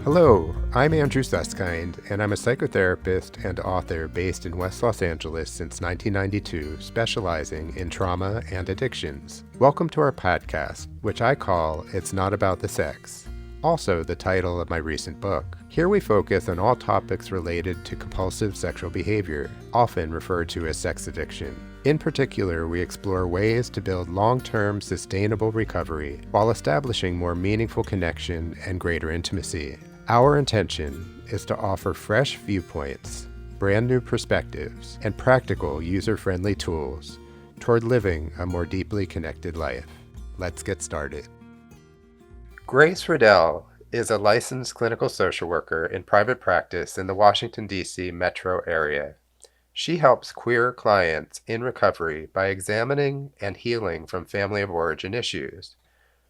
Hello, I'm Andrew Susskind, and I'm a psychotherapist and author based in West Los Angeles since 1992, specializing in trauma and addictions. Welcome to our podcast, which I call It's Not About the Sex, also the title of my recent book. Here we focus on all topics related to compulsive sexual behavior, often referred to as sex addiction. In particular, we explore ways to build long-term, sustainable recovery while establishing more meaningful connection and greater intimacy. Our intention is to offer fresh viewpoints, brand new perspectives, and practical user-friendly tools toward living a more deeply connected life. Let's get started. Grace Riddell is a licensed clinical social worker in private practice in the Washington, D.C. metro area. She helps queer clients in recovery by examining and healing from family of origin issues.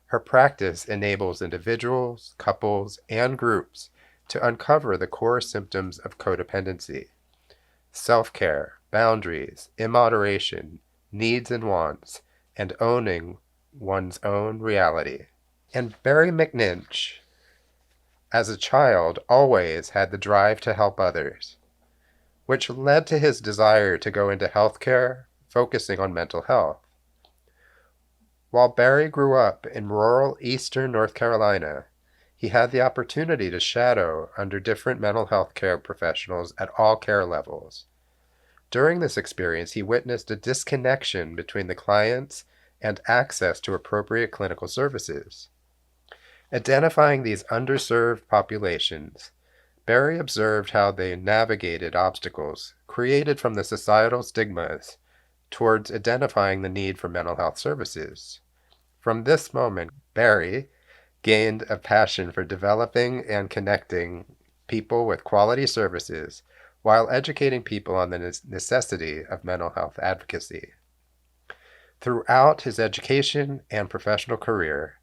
Her practice enables individuals, couples, and groups to uncover the core symptoms of codependency: self-care, boundaries, immoderation, needs and wants, and owning one's own reality. And Barry McNinch, as a child, always had the drive to help others, which led to his desire to go into healthcare, focusing on mental health. While Barry grew up in rural eastern North Carolina, he had the opportunity to shadow under different mental health care professionals at all care levels. During this experience, he witnessed a disconnection between the clients and access to appropriate clinical services. Identifying these underserved populations, Barry observed how they navigated obstacles created from the societal stigmas towards identifying the need for mental health services. From this moment, Barry gained a passion for developing and connecting people with quality services while educating people on the necessity of mental health advocacy. Throughout his education and professional career,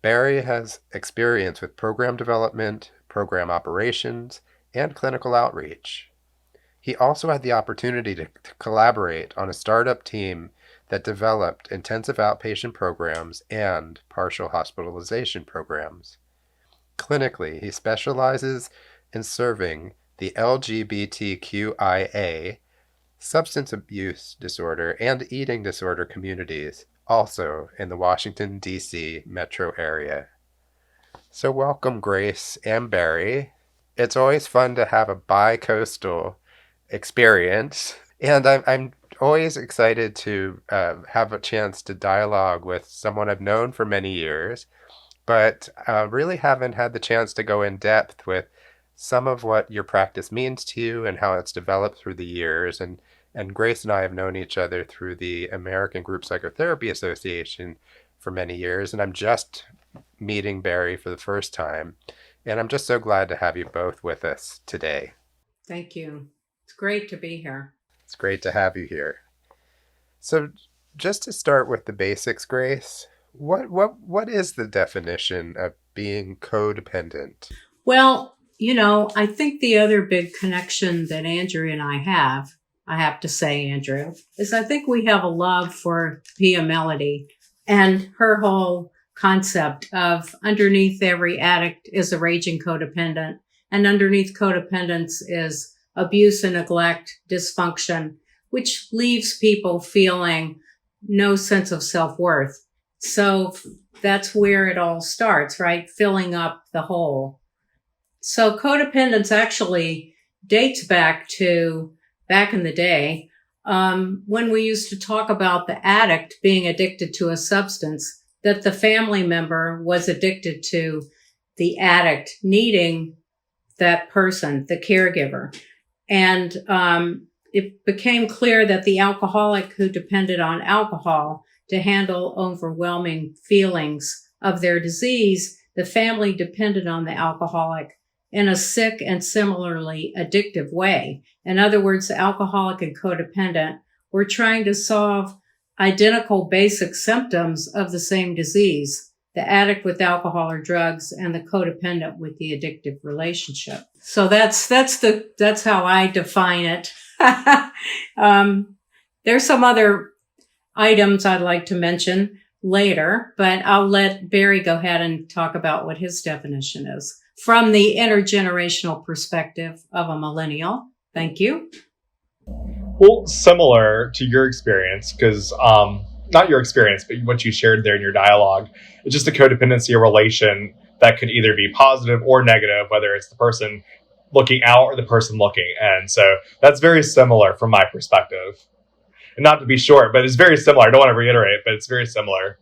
Barry has experience with program development, program operations, and clinical outreach. He also had the opportunity to collaborate on a startup team that developed intensive outpatient programs and partial hospitalization programs. Clinically, he specializes in serving the LGBTQIA, substance abuse disorder, and eating disorder communities, also in the Washington, D.C. metro area. So welcome, Grace and Barry. It's always fun to have a bi-coastal experience, and I'm always excited to have a chance to dialogue with someone I've known for many years, but really haven't had the chance to go in depth with some of what your practice means to you and how it's developed through the years. And Grace and I have known each other through the American Group Psychotherapy Association for many years, and I'm just meeting Barry for the first time, and I'm just so glad to have you both with us today. Thank you. It's great to be here. It's great to have you here. So just to start with the basics, Grace, what is the definition of being codependent? Well, I think the other big connection that Andrew and I have to say, Andrew, is I think we have a love for Pia Melody and her whole concept of underneath every addict is a raging codependent, and underneath codependence is abuse and neglect, dysfunction, which leaves people feeling no sense of self-worth. So that's where it all starts, right? Filling up the hole. So codependence actually dates back in the day, when we used to talk about the addict being addicted to a substance, that the family member was addicted to the addict needing that person, the caregiver. And it became clear that the alcoholic who depended on alcohol to handle overwhelming feelings of their disease, the family depended on the alcoholic in a sick and similarly addictive way. In other words, the alcoholic and codependent were trying to solve identical basic symptoms of the same disease: the addict with alcohol or drugs and the codependent with the addictive relationship. So that's how I define it. There's some other items I'd like to mention later, but I'll let Barry go ahead and talk about what his definition is. from the intergenerational perspective of a millennial. Thank you. Well, similar to your experience, because not your experience, but what you shared there in your dialogue, it's just a codependency, a relation that could either be positive or negative, whether it's the person looking out or the person looking in. So that's very similar from my perspective. And not to be short, but it's very similar. I don't want to reiterate, but it's very similar.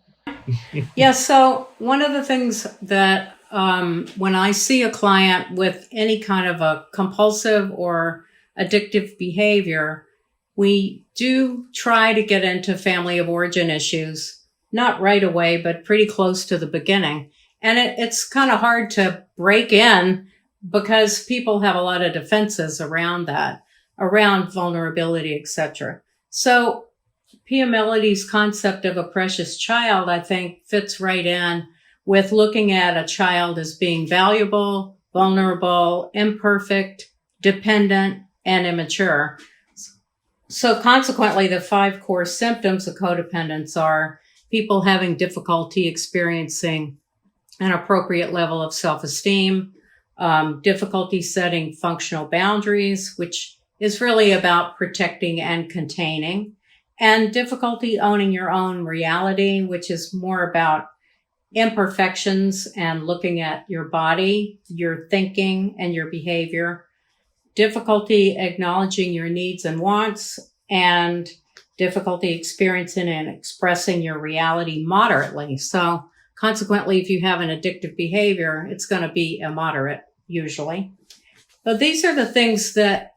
Yeah, so one of the things that when I see a client with any kind of a compulsive or addictive behavior, we do try to get into family of origin issues, not right away, but pretty close to the beginning. And it's kind of hard to break in because people have a lot of defenses around that, around vulnerability, etc. So Pia Melody's concept of a precious child, I think, fits right in with looking at a child as being valuable, vulnerable, imperfect, dependent, and immature. So consequently, the 5 core symptoms of codependence are people having difficulty experiencing an appropriate level of self-esteem, difficulty setting functional boundaries, which is really about protecting and containing, and difficulty owning your own reality, which is more about imperfections and looking at your body, your thinking, and your behavior, difficulty acknowledging your needs and wants, and difficulty experiencing and expressing your reality moderately. So consequently, if you have an addictive behavior, it's going to be immoderate usually. But these are the things that,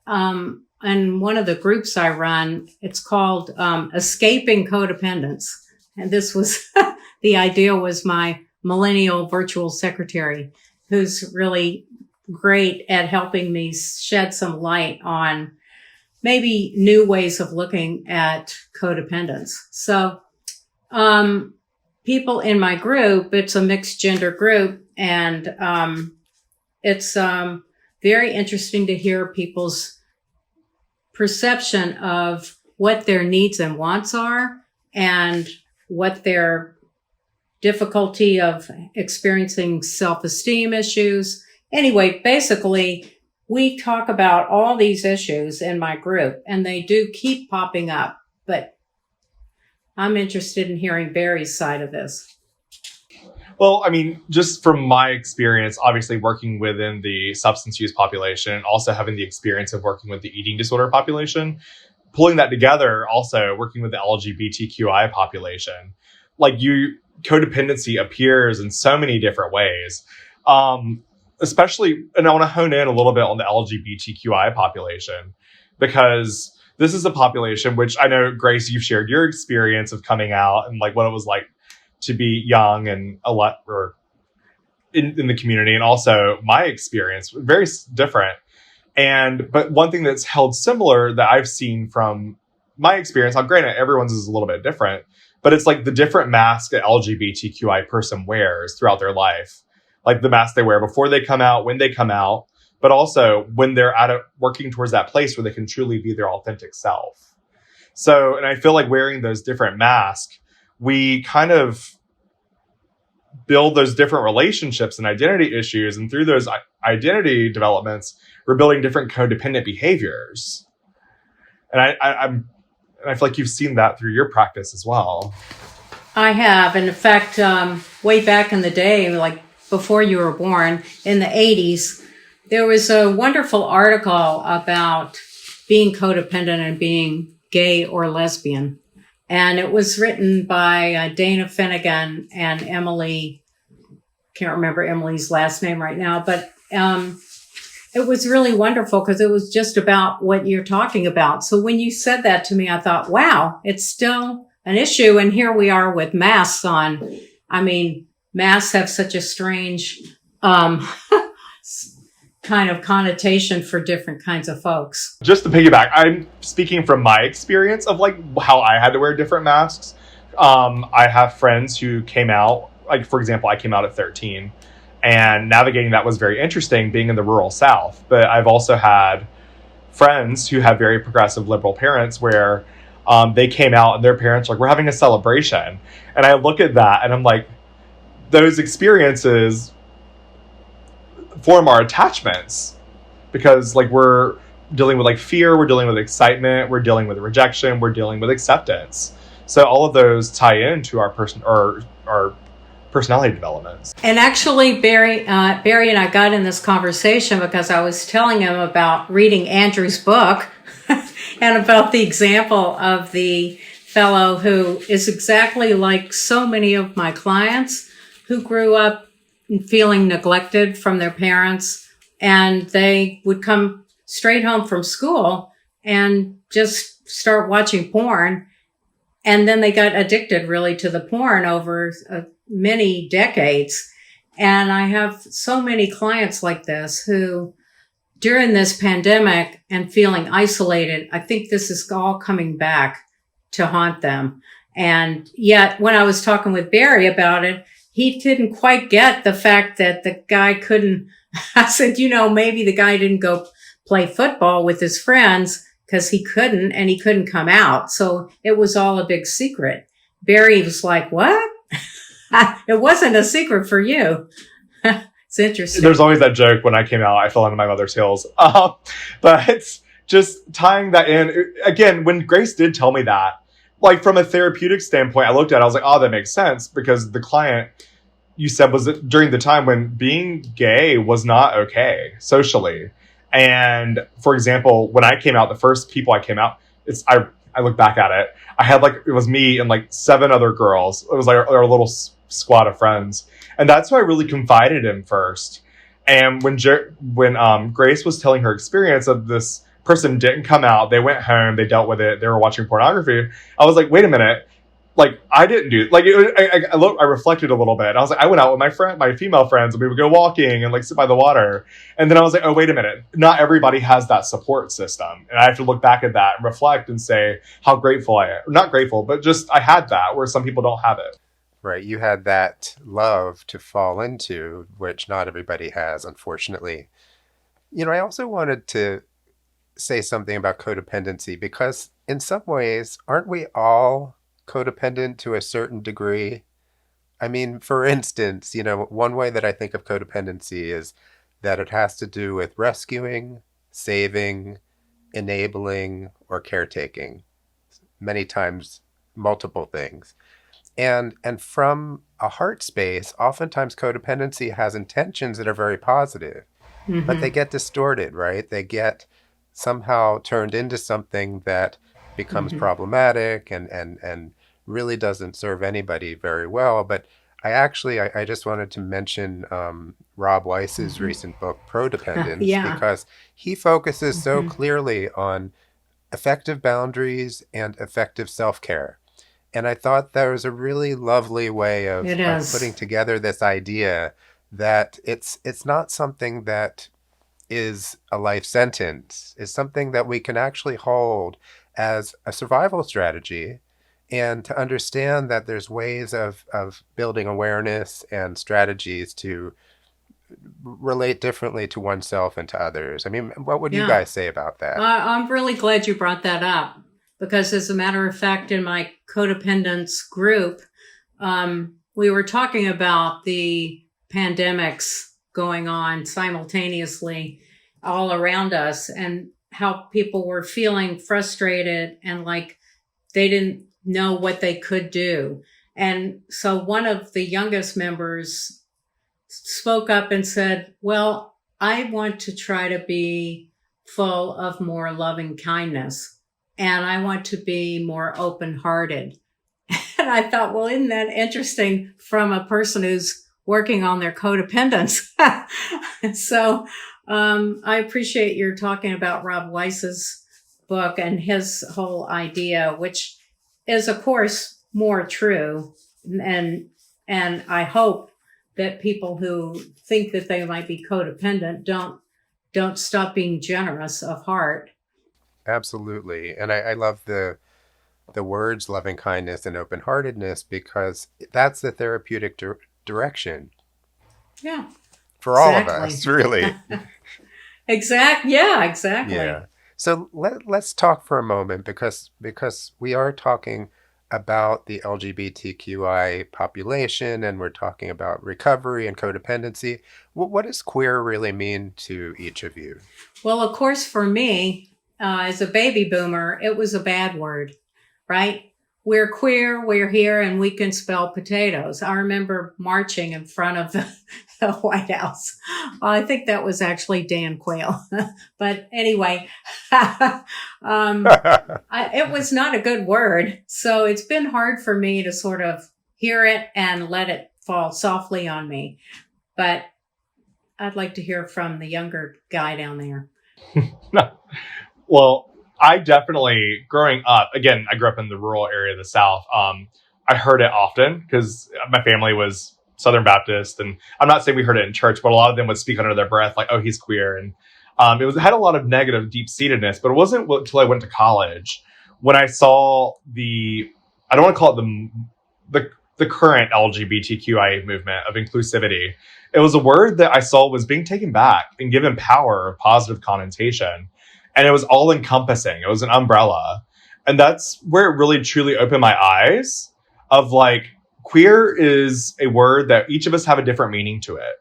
in one of the groups I run, it's called Escaping Codependence. And this was, the idea was my millennial virtual secretary, who's really great at helping me shed some light on maybe new ways of looking at codependence. So, people in my group, it's a mixed gender group, and it's very interesting to hear people's perception of what their needs and wants are and what their difficulty of experiencing self-esteem issues. Anyway, basically, we talk about all these issues in my group, and they do keep popping up, but I'm interested in hearing Barry's side of this. Well, I mean, just from my experience, obviously working within the substance use population and also having the experience of working with the eating disorder population, pulling that together, also working with the LGBTQI population, codependency appears in so many different ways. Especially, and I want to hone in a little bit on the LGBTQI population, because this is a population which I know, Grace, you've shared your experience of coming out and what it was like to be young and a lot or in the community, and also my experience, very different. But one thing that's held similar that I've seen from my experience, now granted, everyone's is a little bit different, but it's the different mask an LGBTQI person wears throughout their life. The mask they wear before they come out, when they come out, but also when they're working towards that place where they can truly be their authentic self. So, and I feel like wearing those different masks, we kind of build those different relationships and identity issues. And through those identity developments, we're building different codependent behaviors. And I feel like you've seen that through your practice as well. I have. And in fact, way back in the day, before you were born, in the 80s, there was a wonderful article about being codependent and being gay or lesbian. And it was written by Dana Finnegan and Emily, can't remember Emily's last name right now, but it was really wonderful because it was just about what you're talking about. So when you said that to me, I thought, wow, it's still an issue. And here we are with masks on. I mean, masks have such a strange kind of connotation for different kinds of folks. Just to piggyback, I'm speaking from my experience of how I had to wear different masks. I have friends who came out, for example, I came out at 13, and navigating that was very interesting being in the rural South. But I've also had friends who have very progressive liberal parents where they came out and their parents we're having a celebration. And I look at that and I'm like, those experiences form our attachments, because like we're dealing with like fear, we're dealing with excitement, we're dealing with rejection, we're dealing with acceptance. So all of those tie into our our personality developments. And actually, Barry and I got in this conversation because I was telling him about reading Andrew's book and about the example of the fellow who is exactly like so many of my clients who grew up feeling neglected from their parents, and they would come straight home from school and just start watching porn. And then they got addicted really to the porn over many decades. And I have so many clients like this who, during this pandemic and feeling isolated, I think this is all coming back to haunt them. And yet, when I was talking with Barry about it, he didn't quite get the fact that the guy couldn't. I said, maybe the guy didn't go play football with his friends because he couldn't, and he couldn't come out. So it was all a big secret. Barry was like, what? It wasn't a secret for you. It's interesting. There's always that joke, when I came out, I fell into my mother's heels. But just tying that in, again, when Grace did tell me that, like from a therapeutic standpoint, I looked at it, I was like, oh, that makes sense, because the client, you said, was during the time when being gay was not okay socially. And for example, when I came out, the first people I came out, I look back at it, I had it was me and 7 other girls. It was like our little squad of friends. And that's who I really confided in first. And when Grace was telling her experience of this person didn't come out, they went home, they dealt with it, they were watching pornography, I was like, wait a minute. I didn't do I reflected a little bit. I was like, I went out with my female friends, and we would go walking and sit by the water. And then I was like, oh, wait a minute. Not everybody has that support system. And I have to look back at that and reflect and say how grateful I am. Not grateful, but just I had that, where some people don't have it. Right. You had that love to fall into, which not everybody has, unfortunately. I also wanted to say something about codependency, because in some ways, aren't we all codependent to a certain degree? I mean, for instance, one way that I think of codependency is that it has to do with rescuing, saving, enabling, or caretaking. Many times, multiple things. And from a heart space, oftentimes codependency has intentions that are very positive, but they get distorted, right? They get somehow turned into something that becomes problematic and really doesn't serve anybody very well. But I just wanted to mention Rob Weiss's recent book, Codependence, because he focuses so clearly on effective boundaries and effective self-care. And I thought that was a really lovely way of putting together this idea that it's not something that is a life sentence. It's something that we can actually hold as a survival strategy, and to understand that there's ways of building awareness and strategies to relate differently to oneself and to others. I mean, what would you guys say about that? I'm really glad you brought that up, because as a matter of fact, in my Codependence group, we were talking about the pandemics going on simultaneously all around us, and how people were feeling frustrated and like they didn't know what they could do. And so one of the youngest members spoke up and said, well, I want to try to be full of more loving kindness, and I want to be more open-hearted. And I thought, well, isn't that interesting from a person who's working on their codependence? So I appreciate your talking about Rob Weiss's book and his whole idea, which is, of course, more true. And I hope that people who think that they might be codependent don't stop being generous of heart. Absolutely. And I love the words loving kindness and open-heartedness, because that's the therapeutic direction. Yeah. For all of us, really. Exactly. Yeah. So let's talk for a moment, because we are talking about the LGBTQI population and we're talking about recovery and codependency, what does queer really mean to each of you? Well, of course, for me, as a baby boomer, it was a bad word, right? We're queer, we're here, and we can spell potatoes. I remember marching in front of the White House. I think that was actually Dan Quayle. But anyway, it was not a good word. So it's been hard for me to sort of hear it and let it fall softly on me. But I'd like to hear from the younger guy down there. Well, I definitely, growing up, again, I grew up in the rural area of the South. I heard it often because my family was Southern Baptist, and I'm not saying we heard it in church, but a lot of them would speak under their breath, like, "Oh, he's queer," and it had a lot of negative, deep-seatedness. But it wasn't until I went to college when I saw I don't want to call it the current LGBTQIA movement of inclusivity. It was a word that I saw was being taken back and given power, of positive connotation. And it was all encompassing. It was an umbrella. And that's where it really truly opened my eyes of like, queer is a word that each of us have a different meaning to it.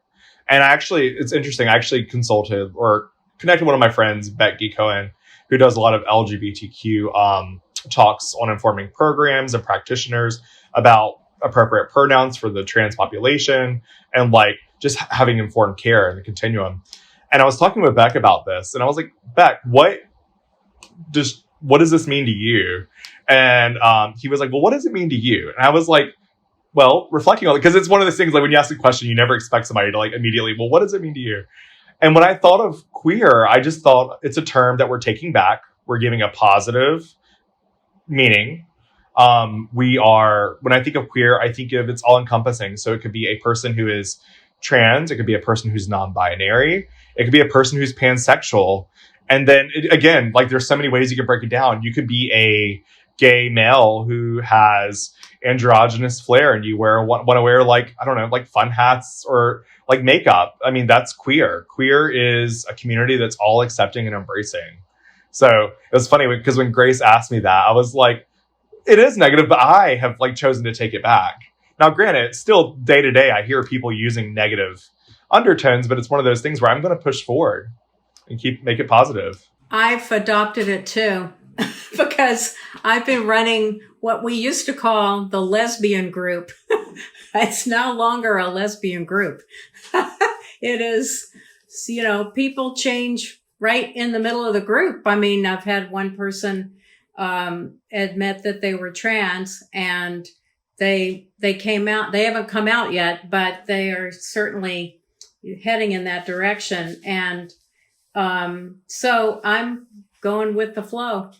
And it's interesting. I actually consulted or connected one of my friends, Becky Cohen, who does a lot of LGBTQ talks on informing programs and practitioners about appropriate pronouns for the trans population and like just having informed care in the continuum. And I was talking with Beck about this, and I was like, Beck, what does this mean to you? And he was like, well, what does it mean to you? And I was like, well, reflecting on it, because it's one of those things, like when you ask a question, you never expect somebody to like immediately, well, what does it mean to you? And when I thought of queer, I just thought it's a term that we're taking back. We're giving a positive meaning. When I think of queer, I think of it's all encompassing. So it could be a person who is trans. It could be a person who's non-binary. It could be a person who's pansexual. And then again, like there's so many ways you can break it down. You could be a gay male who has androgynous flair and you want to wear like, I don't know, like fun hats or like makeup. I mean, that's queer. Queer is a community that's all accepting and embracing. So it was funny because when Grace asked me that, I was like, it is negative, but I have like chosen to take it back. Now, granted, still day to day, I hear people using negative undertones, but it's one of those things where I'm going to push forward and make it positive. I've adopted it too, because I've been running what we used to call the lesbian group. It's no longer a lesbian group. It is, people change right in the middle of the group. I mean, I've had one person admit that they were trans, and they came out. They haven't come out yet, but they are certainly heading in that direction. And so I'm going with the flow.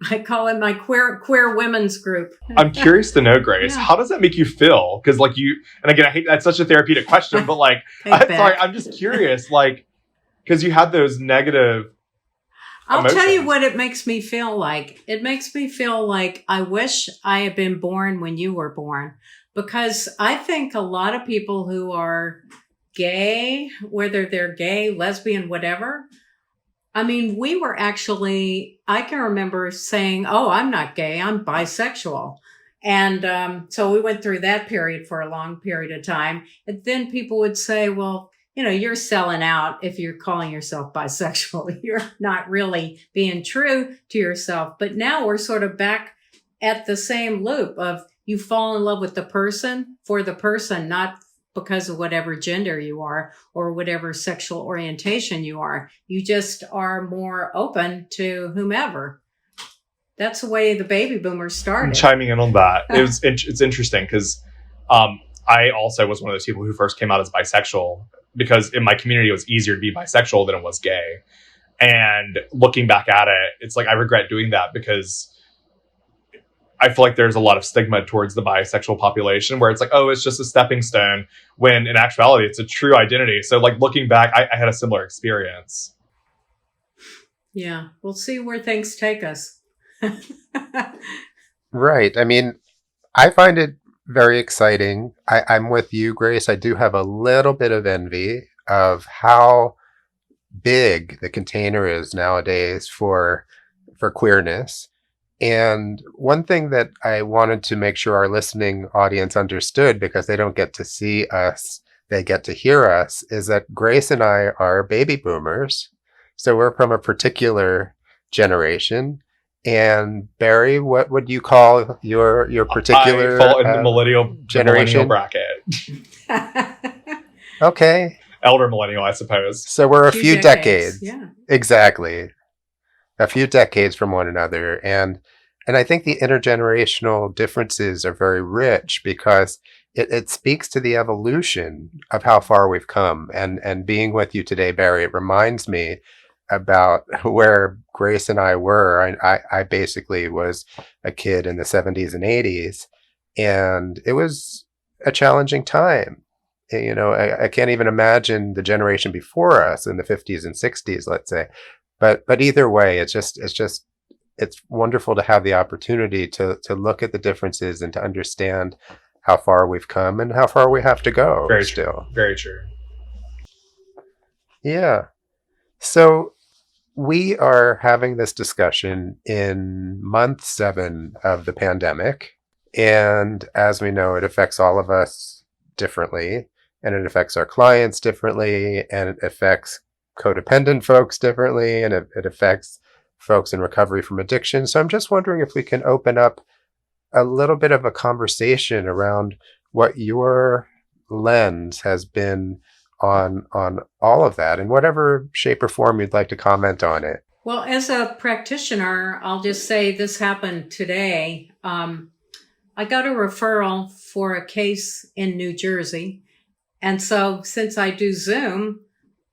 I call it my queer women's group. I'm curious to know, Grace, how does that make you feel? Because like and again, I hate that's such a therapeutic question, but like, I'm just curious, like, because you had those negative I'll tell you what it makes me feel like. It makes me feel like I wish I had been born when you were born, because I think a lot of people who are gay, whether they're gay, lesbian, whatever, I mean, I can remember saying, oh, I'm not gay, I'm bisexual. And so we went through that period for a long period of time. And then people would say, well, you're selling out if you're calling yourself bisexual. You're not really being true to yourself. But now we're sort of back at the same loop of you fall in love with the person for the person, not because of whatever gender you are or whatever sexual orientation you are. You just are more open to whomever. That's the way the baby boomers started. Chiming in on that, it's interesting because I also was one of those people who first came out as bisexual, because in my community, it was easier to be bisexual than it was gay. And looking back at it, it's like, I regret doing that because I feel like there's a lot of stigma towards the bisexual population where it's like, oh, it's just a stepping stone, when in actuality, it's a true identity. So like looking back, I had a similar experience. Yeah. We'll see where things take us. Right. I mean, I find it very exciting. I'm with you, Grace. I do have a little bit of envy of how big the container is nowadays for queerness. And one thing that I wanted to make sure our listening audience understood, because they don't get to see us, they get to hear us, is that Grace and I are baby boomers. So we're from a particular generation. And Barry, what would you call your particular I fall in the millennial generation bracket. Okay. Elder millennial, I suppose. So we're a few decades. Yeah. Exactly. A few decades from one another. And I think the intergenerational differences are very rich because it speaks to the evolution of how far we've come. And being with you today, Barry, it reminds me about where Grace and I were. I basically was a kid in the 70s and 80s, and it was a challenging time. You know, I can't even imagine the generation before us in the 50s and 60s, let's say. But either way, it's wonderful to have the opportunity to look at the differences and to understand how far we've come and how far we have to go. Very still. True. Very true. Yeah. So we are having this discussion in month 7 of the pandemic. And as we know, it affects all of us differently, and it affects our clients differently, and it affects codependent folks differently, and it affects folks in recovery from addiction. So I'm just wondering if we can open up a little bit of a conversation around what your lens has been on all of that, in whatever shape or form you'd like to comment on it. Well, as a practitioner, I'll just say this happened today. I got a referral for a case in New Jersey. And so since I do Zoom,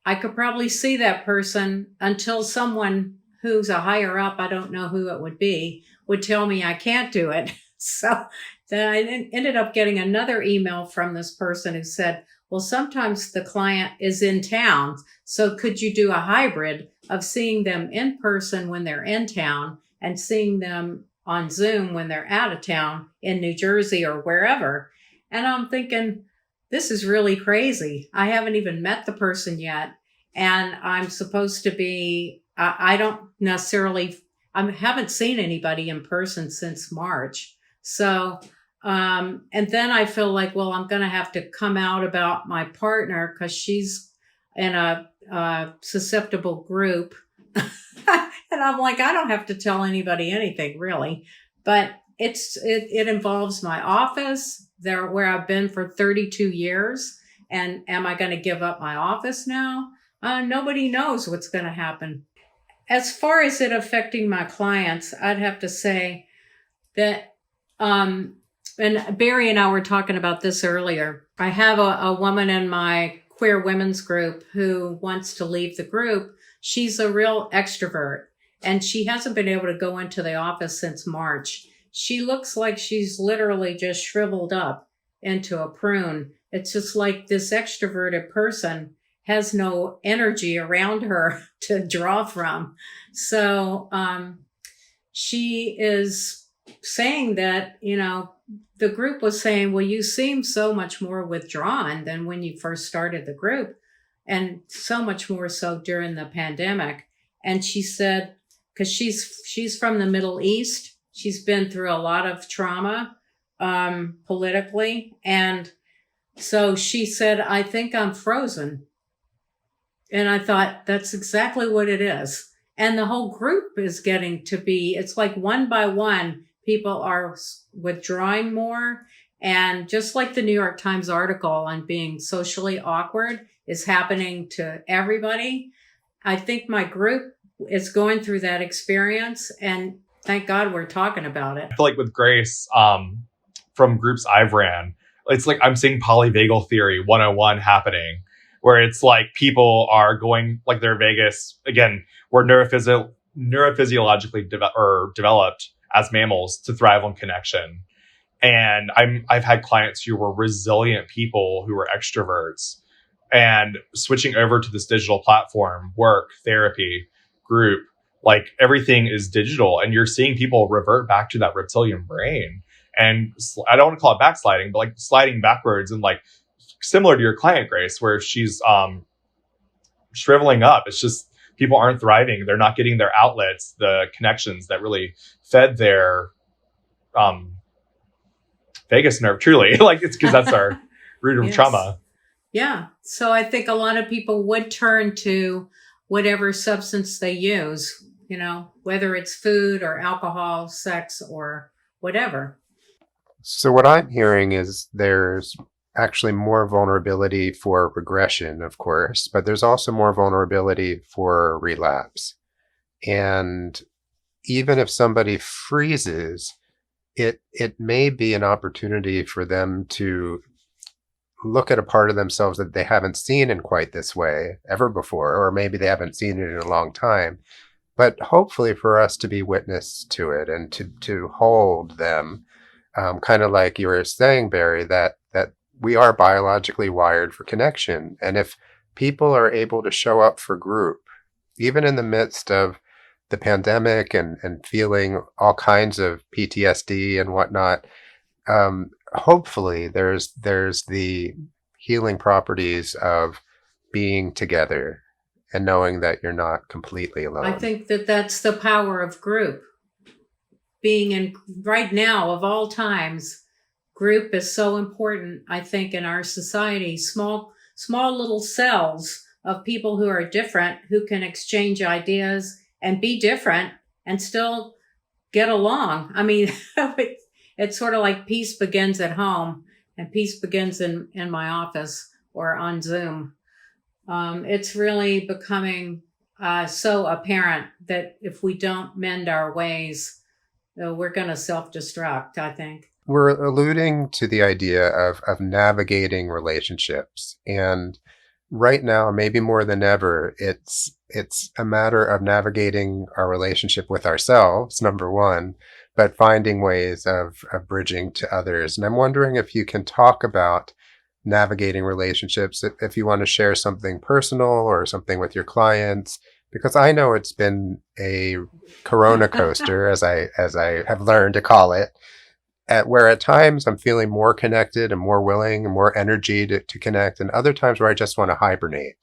I could probably see that person until someone who's a higher up, I don't know who it would be, would tell me I can't do it. So then I ended up getting another email from this person who said, well, sometimes the client is in town. So could you do a hybrid of seeing them in person when they're in town and seeing them on Zoom when they're out of town in New Jersey or wherever? And I'm thinking, this is really crazy. I haven't even met the person yet. And I'm supposed to be, I don't necessarily, I haven't seen anybody in person since March. So, and then I feel like, well, I'm going to have to come out about my partner because she's in a susceptible group. And I'm like, I don't have to tell anybody anything really, but it involves my office there where I've been for 32 years. And am I going to give up my office now? Nobody knows what's going to happen. As far as it affecting my clients, I'd have to say that, and Barry and I were talking about this earlier. I have a woman in my queer women's group who wants to leave the group. She's a real extrovert, and she hasn't been able to go into the office since March. She looks like she's literally just shriveled up into a prune. It's just like this extroverted person has no energy around her to draw from. So she is saying that, you know, the group was saying, well, you seem so much more withdrawn than when you first started the group, and so much more so during the pandemic. And she said, because she's from the Middle East, she's been through a lot of trauma politically. And so she said, I think I'm frozen. And I thought, that's exactly what it is. And the whole group is getting to be, it's like one by one, people are withdrawing more. And just like the New York Times article on being socially awkward is happening to everybody, I think my group is going through that experience. And thank God we're talking about it. I feel like with Grace, from groups I've ran, it's like I'm seeing polyvagal theory 101 happening, where it's like people are going like they're Vegas again. We're neurophysiologically developed as mammals to thrive on connection, and I've had clients who were resilient people who were extroverts, and switching over to this digital platform, work, therapy, group, like everything is digital, and you're seeing people revert back to that reptilian brain. And I don't want to call it backsliding, but like sliding backwards, and like similar to your client Grace, where she's shriveling up. It's just people aren't thriving. They're not getting their outlets, the connections that really fed their vagus nerve, truly. Like, it's because that's our root of Yes. trauma. Yeah. So I think a lot of people would turn to whatever substance they use, whether it's food or alcohol, sex, or whatever. So what I'm hearing is there's actually more vulnerability for regression, of course, but there's also more vulnerability for relapse. And even if somebody freezes, it may be an opportunity for them to look at a part of themselves that they haven't seen in quite this way ever before, or maybe they haven't seen it in a long time. But hopefully for us to be witness to it and to hold them, kind of like you were saying, Barry, that we are biologically wired for connection. And if people are able to show up for group, even in the midst of the pandemic and feeling all kinds of PTSD and whatnot, hopefully there's the healing properties of being together and knowing that you're not completely alone. I think that that's the power of group. Being in, right now, of all times, group is so important, I think, in our society. Small little cells of people who are different, who can exchange ideas and be different and still get along. I mean, it's sort of like peace begins at home and peace begins in my office or on Zoom. It's really becoming so apparent that if we don't mend our ways, we're going to self-destruct, I think. We're alluding to the idea of navigating relationships. And right now, maybe more than ever, it's a matter of navigating our relationship with ourselves, number one, but finding ways of bridging to others. And I'm wondering if you can talk about navigating relationships, if you want to share something personal or something with your clients, because I know it's been a Corona coaster, as I have learned to call it, where at times I'm feeling more connected and more willing and more energy to connect, and other times where I just want to hibernate.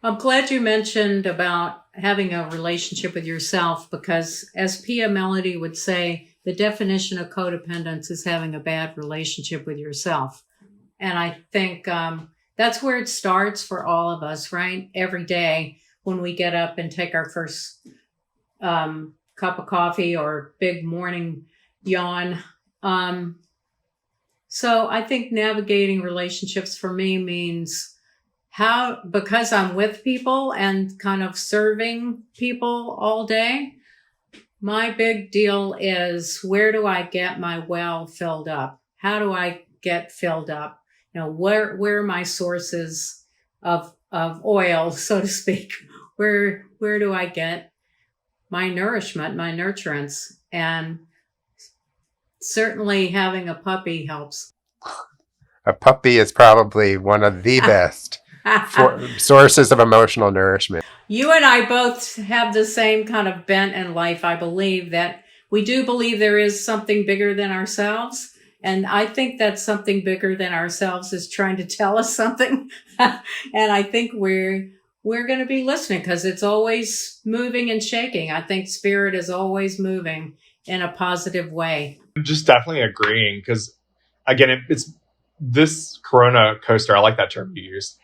I'm glad you mentioned about having a relationship with yourself, because as Pia Melody would say, the definition of codependence is having a bad relationship with yourself. And I think that's where it starts for all of us, right? Every day when we get up and take our first cup of coffee or big morning yawn. So I think navigating relationships for me means because I'm with people and kind of serving people all day, my big deal is, where do I get my well filled up? How do I get filled up? Where are my sources of oil, so to speak? Where do I get my nourishment, my nurturance? And certainly having a puppy helps. A puppy is probably one of the best sources of emotional nourishment. You and I both have the same kind of bent in life. I believe that we do believe there is something bigger than ourselves. And I think that something bigger than ourselves is trying to tell us something. And I think we're going to be listening, because it's always moving and shaking. I think spirit is always moving in a positive way. I'm just definitely agreeing, because again, it's this Corona coaster. I like that term you used.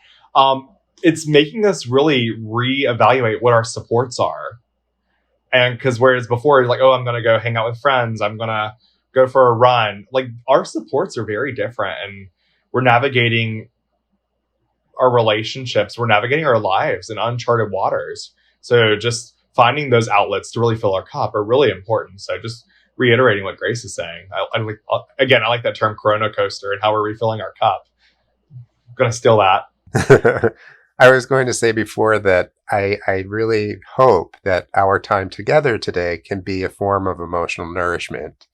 It's making us really reevaluate what our supports are. And because whereas before, you're like, oh, I'm going to go hang out with friends, I'm going to go for a run. Like, our supports are very different, and we're navigating our relationships. We're navigating our lives in uncharted waters. So just finding those outlets to really fill our cup are really important. So just reiterating what Grace is saying. I like that term Corona coaster and how we're refilling our cup. I'm going to steal that. I was going to say before that I really hope that our time together today can be a form of emotional nourishment,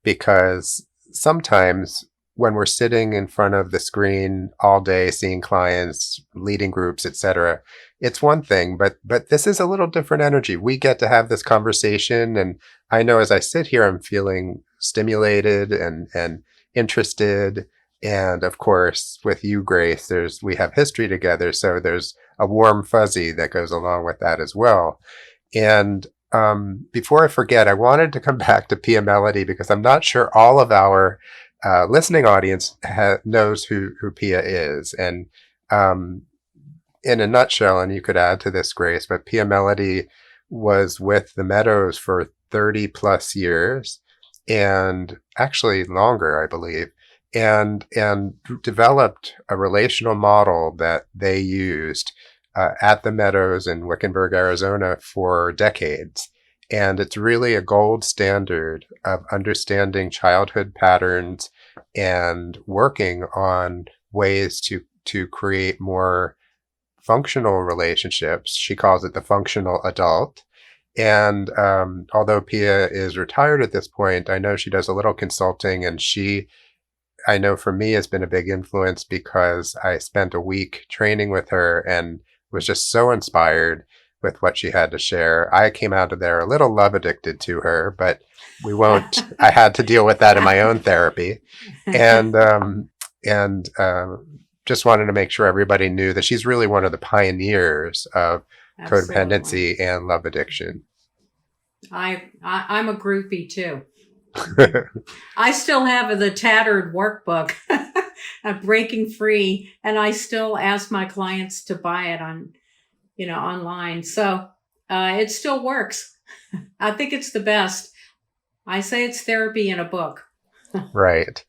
because sometimes when we're sitting in front of the screen all day, seeing clients, leading groups, etc., it's one thing, but this is a little different energy. We get to have this conversation, and I know as I sit here, I'm feeling stimulated and interested. And of course, with you, Grace, we have history together, so there's a warm fuzzy that goes along with that as well. And before I forget, I wanted to come back to Pia Melody because I'm not sure all of our listening audience knows who Pia is. And in a nutshell, and you could add to this, Grace, but Pia Melody was with the Meadows for 30 plus years, and actually longer, I believe, and developed a relational model that they used at the Meadows in Wickenburg, Arizona for decades. And it's really a gold standard of understanding childhood patterns and working on ways to create more functional relationships. She calls it the functional adult. And although Pia is retired at this point, I know she does a little consulting, and I know for me has been a big influence because I spent a week training with her and was just so inspired with what she had to share. I came out of there a little love addicted to her, but we won't. I had to deal with that in my own therapy, and just wanted to make sure everybody knew that she's really one of the pioneers of codependency and love addiction. I'm a groupie too. I still have the tattered workbook, Breaking Free, and I still ask my clients to buy it online. So it still works. I think it's the best. I say it's therapy in a book. Right.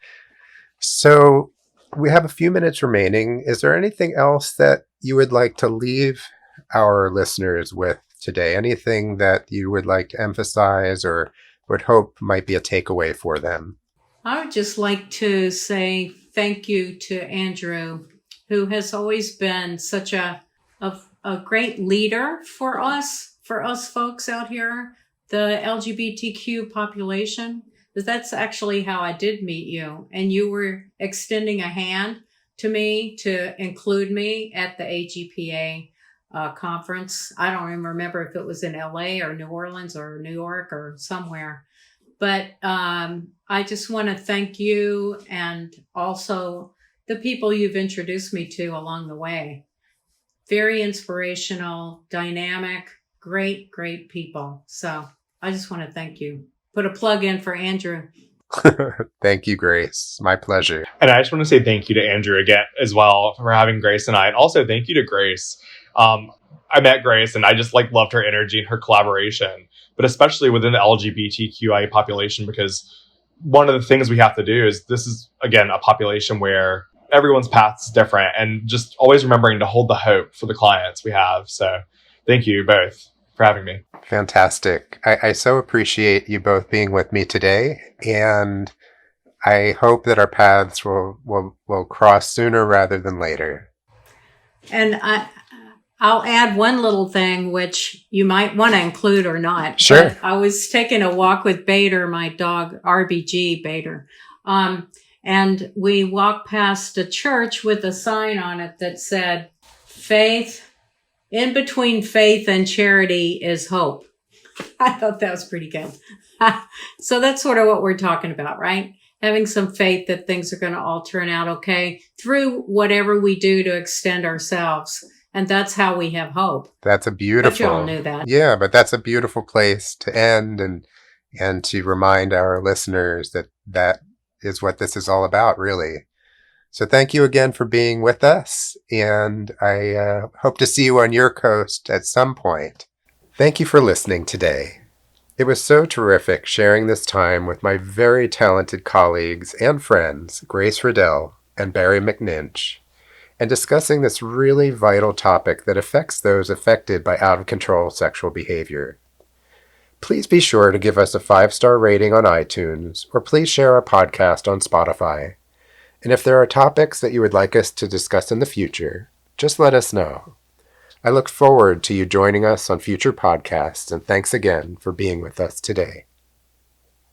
So we have a few minutes remaining. Is there anything else that you would like to leave our listeners with today? Anything that you would like to emphasize or would hope might be a takeaway for them? I would just like to say thank you to Andrew, who has always been such a great leader for us folks out here, the LGBTQ population. That's actually how I did meet you. And you were extending a hand to me to include me at the AGPA conference. I don't even remember if it was in LA or New Orleans or New York or somewhere. But I just want to thank you and also the people you've introduced me to along the way. Very inspirational, dynamic, great people. So I just want to thank you. Put a plug in for Andrew. Thank you, Grace. My pleasure. And I just want to say thank you to Andrew again as well for having Grace and I. And also thank you to Grace. I met Grace and I just loved her energy and her collaboration, but especially within the LGBTQI population, because one of the things we have to do is this is, again, a population where everyone's path is different, and just always remembering to hold the hope for the clients we have. So thank you both for having me. Fantastic. I so appreciate you both being with me today, and I hope that our paths will cross sooner rather than later. And I'll add one little thing, which you might want to include or not. Sure. But I was taking a walk with Bader, my dog, RBG Bader. And we walked past a church with a sign on it that said, faith, in between faith and charity is hope. I thought that was pretty good. So that's sort of what we're talking about, right? Having some faith that things are going to all turn out okay through whatever we do to extend ourselves. And that's how we have hope. That's a beautiful. But you all knew that. Yeah, but that's a beautiful place to end and to remind our listeners that is what this is all about, really. So thank you again for being with us, and I hope to see you on your coast at some point. Thank you for listening today. It was so terrific sharing this time with my very talented colleagues and friends, Grace Riddell and Barry McNinch, and discussing this really vital topic that affects those affected by out-of-control sexual behavior. Please be sure to give us a 5-star rating on iTunes, or please share our podcast on Spotify. And if there are topics that you would like us to discuss in the future, just let us know. I look forward to you joining us on future podcasts, and thanks again for being with us today.